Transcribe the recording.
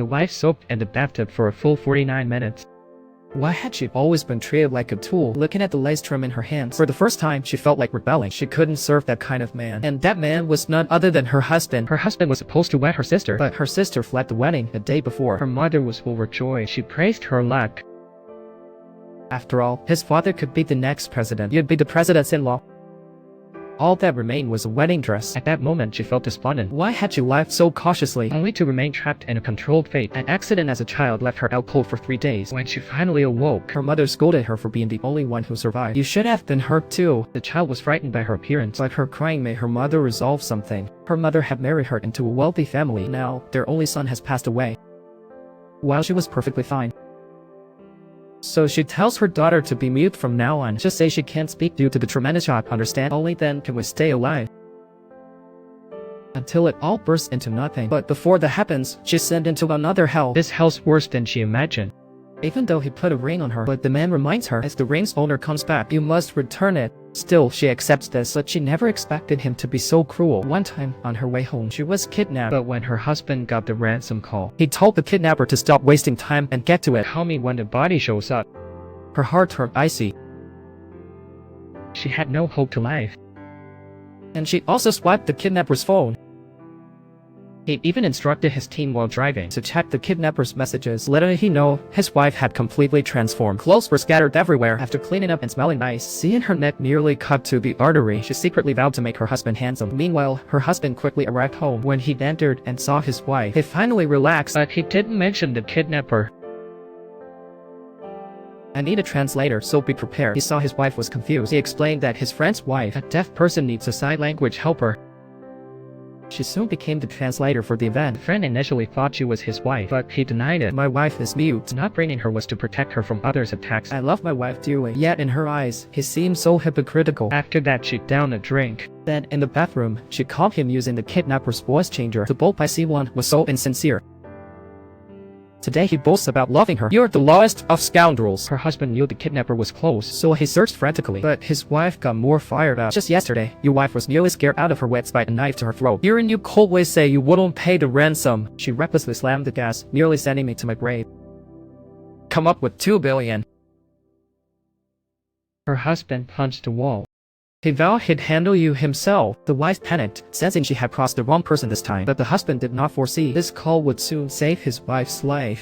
The wife soaked in the bathtub for a full 49 minutes. Why had she always been treated like a tool? Looking at the lace trim in her hands, for the first time she felt like rebelling. She couldn't serve that kind of man. And that man was none other than her husband. Her husband was supposed to wed her sister, But her sister fled the wedding the day before. her mother was overjoyed. She praised her luck. After all, his father could be the next president. You'd be the president's-in-law. All that remained was a wedding dress. At that moment, she felt despondent, Why had she lived so cautiously? only to remain trapped in a controlled fate. An accident as a child left her out cold for 3 days. When she finally awoke, Her mother scolded her for being the only one who survived. You should have been hurt too. the child was frightened by her appearance. But her crying made her mother resolve something. Her mother had married her into a wealthy family. Now, their only son has passed away, while she was perfectly fine. So she tells her daughter to be mute from now on. Just say she can't speak due to the tremendous shock, understand? Only then can we stay alive. Until it all bursts into nothing. But before that happens, she's sent into another hell. This hell's worse than she imagined. Even though he put a ring on her, but the man reminds her as the ring's owner comes back, you must return it. Still, she accepts this, but she never expected him to be so cruel. One time, on her way home, she was kidnapped. But when her husband got the ransom call, He told the kidnapper to stop wasting time and get to it. "Call me when the body shows up." Her heart turned icy, She had no hope to life. and she also swiped the kidnapper's phone He even instructed his team while driving to check the kidnapper's messages. Little he know, his wife had completely transformed. Clothes were scattered everywhere. After cleaning up and smelling nice, seeing her neck nearly cut to the artery, she secretly vowed to make her husband handsome. Meanwhile, her husband quickly arrived home. When he entered and saw his wife, he finally relaxed. But he didn't mention the kidnapper. I need a translator, so be prepared. He saw his wife was confused. He explained that his friend's wife, a deaf person, needs a sign language helper. She soon became the translator for the event. The friend initially thought she was his wife, but he denied it. My wife is mute. Not bringing her was to protect her from others' attacks. I love my wife dearly, yet in her eyes, he seemed so hypocritical. After that, she downed a drink. Then, in the bathroom, she caught him using the kidnapper's voice changer. The bold by C1 was so insincere. Today he boasts about loving her. You're the lowest of scoundrels. Her husband knew the kidnapper was close, So he searched frantically, but his wife got more fired up. Just yesterday, your wife was nearly scared out of her wits by a knife to her throat. Hearing you coldly say you wouldn't pay the ransom, she recklessly slammed the gas, nearly sending me to my grave. Come up with 2 billion. her husband punched the wall. He vowed he'd handle you himself. The wife panicked, sensing she had crossed the wrong person this time, but the husband did not foresee this call would soon save his wife's life.